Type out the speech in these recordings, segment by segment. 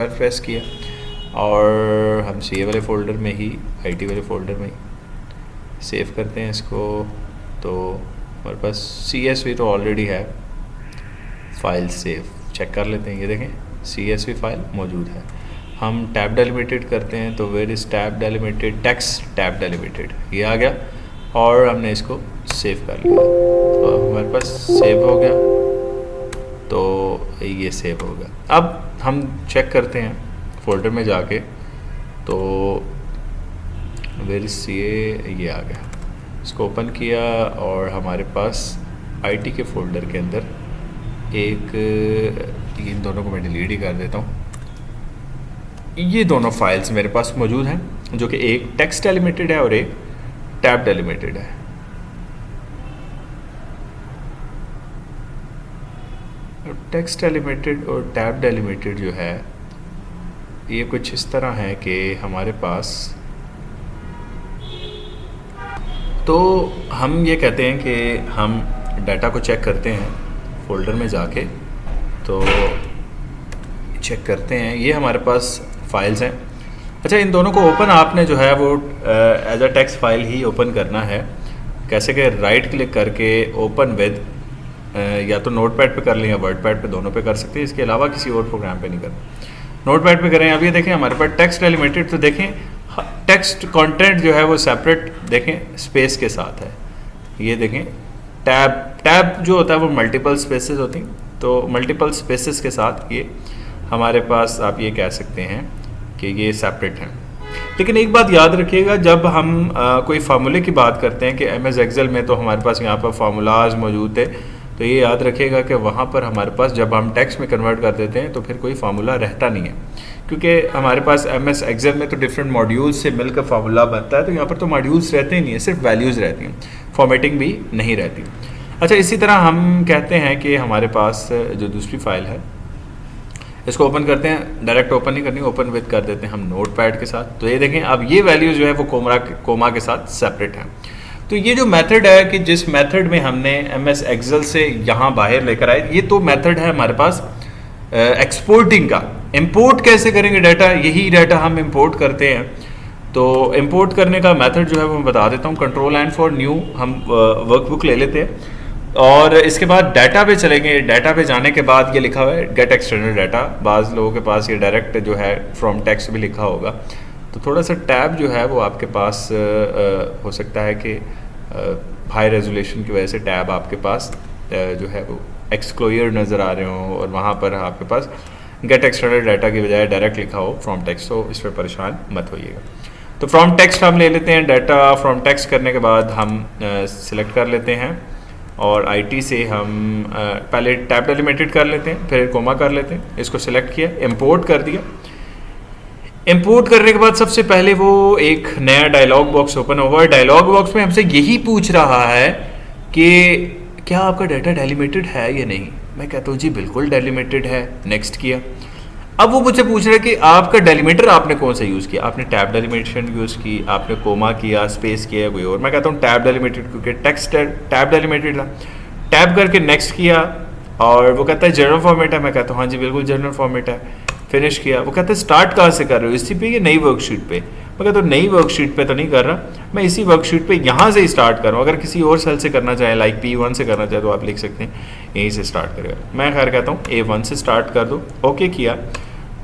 Press किया और हम सी ए वाले फ़ोल्डर में ही IT वाले फ़ोल्डर में ही सेव करते हैं इसको। तो हमारे पास CSV तो ऑलरेडी है, फाइल सेव चेक कर लेते हैं। ये देखें CSV फाइल मौजूद है। हम टैब डेलिमिटेड करते हैं तो where is tab delimited, text tab delimited, ये आ गया और हमने इसको सेव कर लिया। तो हमारे पास सेव हो गया, तो ये सेव हो गया। अब हम चेक करते हैं फ़ोल्डर में जाके, तो वेयर इज़ ये आ गया। इसको ओपन किया और हमारे पास IT के फ़ोल्डर के अंदर एक, इन दोनों को मैं डिलीट ही कर देता हूँ। ये दोनों फाइल्स मेरे पास मौजूद हैं, जो कि एक टेक्स्ट डेलिमिटेड है और एक टैब डेलिमिटेड है। टेक्स्ट डेलिमिटेड और टैब डेलिमिटेड जो है ये कुछ इस तरह है कि हमारे पास, तो हम ये कहते हैं कि हम डाटा को चेक करते हैं फ़ोल्डर में जाके, तो चेक करते हैं ये हमारे पास फाइल्स हैं। अच्छा, इन दोनों को ओपन आपने जो है वो एज अ टेक्स्ट फाइल ही ओपन करना है। कैसे कि राइट क्लिक करके ओपन विद, या तो नोटपैड पे कर लें या वर्डपैड पे, दोनों पे कर सकते हैं, इसके अलावा किसी और प्रोग्राम पे नहीं करना। नोटपैड पे करें। अब ये देखें हमारे पास टेक्स्ट डेलिमिटेड, तो देखें टेक्स्ट कंटेंट जो है वो सेपरेट देखें स्पेस के साथ है। ये देखें टैब जो होता है वो मल्टीपल स्पेसेस होती हैं, तो मल्टीपल स्पेसेस के साथ ये हमारे पास आप ये कह सकते हैं कि ये सेपरेट हैं। लेकिन एक बात याद रखिएगा, जब हम कोई फार्मूले की बात करते हैं कि MS एक्सेल में तो हमारे पास यहाँ पर फार्मूलाज मौजूद थे, तो ये याद रखिएगा कि वहाँ पर हमारे पास जब हम टेक्स्ट में कन्वर्ट कर देते हैं तो फिर कोई फार्मूला रहता नहीं है, क्योंकि हमारे पास MS एक्सेल में तो डिफरेंट मॉड्यूल्स से मिलकर फार्मूला बनता है, तो यहाँ पर तो मॉड्यूल्स रहते ही नहीं है, सिर्फ वैल्यूज़ रहती हैं, फॉर्मेटिंग भी नहीं रहती। अच्छा, इसी तरह हम कहते हैं कि हमारे पास जो दूसरी फाइल है इसको ओपन करते हैं, डायरेक्ट ओपन नहीं करनी, ओपन विद कर देते हैं हम नोटपैड के साथ। तो ये देखें अब ये वैल्यू जो है वो कोमा के साथ सेपरेट है। तो ये जो मेथड है कि जिस मेथड में हमने MS एक्सेल से यहाँ बाहर लेकर आए, ये तो मेथड है हमारे पास एक्सपोर्टिंग का। इंपोर्ट कैसे करेंगे डाटा, यही डाटा हम इंपोर्ट करते हैं। तो इंपोर्ट करने का मेथड जो है वो मैं बता देता हूँ। Ctrl+N फॉर न्यू, हम वर्कबुक ले लेते हैं और इसके बाद डाटा पे चलेंगे। डाटा पे जाने के बाद ये लिखा हुआ है गेट एक्सटर्नल डाटा। बाज़ लोगों के पास ये डायरेक्ट जो है फ्रॉम टेक्स्ट भी लिखा होगा, तो थोड़ा सा टैब जो है वो आपके पास हो सकता है कि हाई रेजोल्यूशन की वजह से टैब आपके पास जो है वो एक्सक्लोयर नज़र आ रहे हो और वहाँ पर आपके पास गेट एक्सटर्नल डाटा की बजाय डायरेक्ट लिखा हो फ्रॉम टेक्स्ट, तो इस पर परेशान मत होइएगा। तो फ्रॉम टेक्स्ट हम ले लेते हैं डाटा। फ्रॉम टेक्स्ट करने के बाद हम सिलेक्ट कर लेते हैं और IT से हम पहले टैब डेलिमिटेड कर लेते हैं, फिर कोमा कर लेते हैं। इसको सिलेक्ट किया, इंपोर्ट कर दिया। इंपोर्ट करने के बाद सबसे पहले वो एक नया डायलॉग बॉक्स ओपन होगा। डायलॉग बॉक्स में हमसे यही पूछ रहा है कि क्या आपका डाटा डेलिमिटेड है या नहीं। मैं कहता हूँ जी बिल्कुल डेलिमिटेड है, नेक्स्ट किया। अब वो मुझसे पूछ रहा है कि आपका डेलिमिटर आपने कौन सा यूज़ किया, आपने टैब डेलिमिटेशन यूज़ की, आपने कोमा किया, स्पेस किया, कोई और। मैं कहता हूँ टैब डेलिमिटेड, क्योंकि टेक्स्ट टैब डेलिमिटेड था। टैब करके नेक्स्ट किया और वो कहता है जनरल फॉर्मेट है। मैं कहता हूँ हाँ जी बिल्कुल जनरल फॉर्मेट है। फिनिश किया। वो कहता है स्टार्ट कहाँ से कर रहे हो, इसी पे या नई वर्कशीट पे। मैं कहता हूँ नई वर्कशीट पे तो नहीं कर रहा, मैं इसी वर्कशीट पे यहाँ से ही स्टार्ट कर रहा हूँ। अगर किसी और सेल से करना चाहे, लाइक P1 से करना चाहे, तो आप लिख सकते हैं यहीं से स्टार्ट करेगा। मैं खैर कहता हूँ A1 से स्टार्ट कर दो। ओके किया।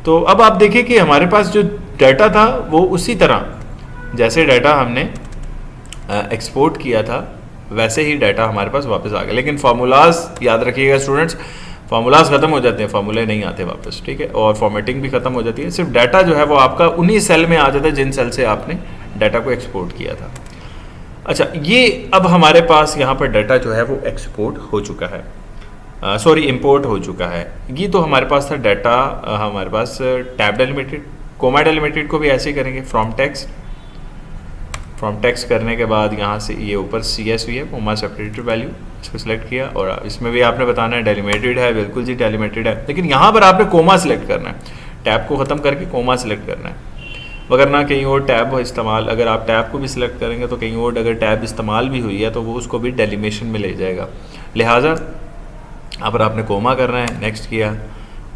तो अब आप देखिए कि हमारे पास जो डाटा था वो उसी तरह जैसे डाटा हमने एक्सपोर्ट किया था वैसे ही डाटा हमारे पास वापस आ गया। लेकिन फार्मूलाज याद रखिएगा स्टूडेंट्स, फार्मूलाज खत्म हो जाते हैं, फार्मूले नहीं आते वापस, ठीक है। और फॉर्मेटिंग भी खत्म हो जाती है। सिर्फ डाटा जो है वो आपका उन्हीं सेल में आ जाता है जिन सेल से आपने डाटा को एक्सपोर्ट किया था। अच्छा, ये अब हमारे पास यहाँ पर डाटा जो है वो एक्सपोर्ट हो चुका है, इंपोर्ट हो चुका है। ये तो हमारे पास था डाटा हमारे पास टैब डेलिमिटेड। कोमा डेलिमिटेड को भी ऐसे ही करेंगे, फ्रॉम टेक्स्ट करने के बाद यहाँ से ये ऊपर CSV है, कोमा सेपरेटेड वैल्यू, इसको सिलेक्ट किया। और इसमें भी आपने बताना है डेलिमिटेड है, बिल्कुल जी डेलिमिटेड है। लेकिन यहाँ पर आपने कोमा सिलेक्ट करना है, टैब को ख़त्म करके कोमा सिलेक्ट करना है, वगरना कहीं और टैब इस्तेमाल, अगर आप टैब को भी सिलेक्ट करेंगे तो कहीं और अगर टैब इस्तेमाल भी हुई है तो वो उसको भी डेलिमेशन में ले जाएगा। लिहाजा यहाँ पर आपने कोमा करना है, नेक्स्ट किया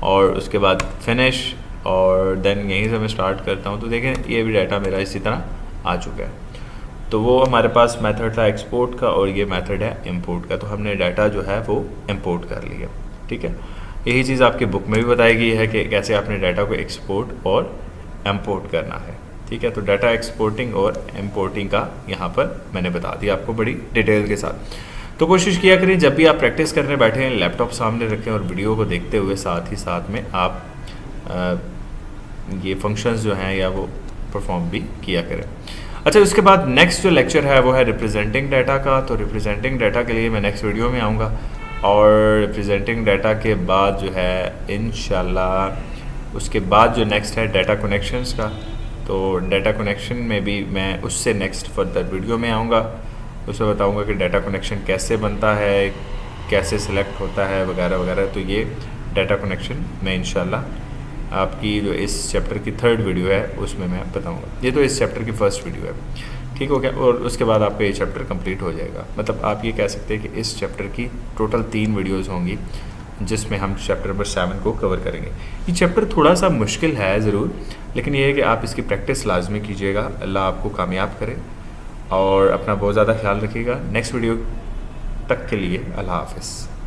और उसके बाद फिनिश। और देन यहीं से मैं स्टार्ट करता हूँ। तो देखें ये भी डाटा मेरा इसी तरह आ चुका है। तो वो हमारे पास मेथड था एक्सपोर्ट का और ये मेथड है इंपोर्ट का। तो हमने डाटा जो है वो इंपोर्ट कर लिया, ठीक है। यही चीज़ आपकी बुक में भी बताई गई है कि कैसे आपने डाटा को एक्सपोर्ट और इंपोर्ट करना है, ठीक है। तो डाटा एक्सपोर्टिंग और इंपोर्टिंग का यहाँ पर मैंने बता दिया आपको बड़ी डिटेल के साथ। तो कोशिश किया करें जब भी आप प्रैक्टिस करने बैठे हैं लैपटॉप सामने रखें और वीडियो को देखते हुए साथ ही साथ में आप ये फंक्शंस जो हैं या वो परफॉर्म भी किया करें। अच्छा, उसके बाद नेक्स्ट जो लेक्चर है वो है रिप्रेजेंटिंग डाटा का। तो रिप्रेजेंटिंग डाटा के लिए मैं नेक्स्ट वीडियो में आऊँगा और रिप्रेजेंटिंग डाटा के बाद जो है इंशाल्लाह उसके बाद जो नेक्स्ट है डाटा कनेक्शंस का। तो डाटा कनेक्शन में भी मैं उससे नेक्स्ट फर्दर वीडियो में आऊँगा, उसमें बताऊँगा कि डाटा कनेक्शन कैसे बनता है, कैसे सिलेक्ट होता है वगैरह वगैरह। तो ये डाटा कनेक्शन मैं इंशाल्लाह आपकी जो इस चैप्टर की 3rd वीडियो है उसमें मैं बताऊंगा। ये तो इस चैप्टर की 1st वीडियो है, ठीक हो गया। और उसके बाद आपका ये चैप्टर कंप्लीट हो जाएगा। मतलब आप ये कह सकते हैं कि इस चैप्टर की टोटल 3 वीडियोस होंगी जिसमें हम चैप्टर नंबर 7 को कवर करेंगे। ये चैप्टर थोड़ा सा मुश्किल है ज़रूर, लेकिन ये है कि आप इसकी प्रैक्टिस लाजमी कीजिएगा। अल्लाह आपको कामयाब करे और अपना बहुत ज़्यादा ख्याल रखिएगा। नेक्स्ट वीडियो तक के लिए अल्लाह हाफ़िज़।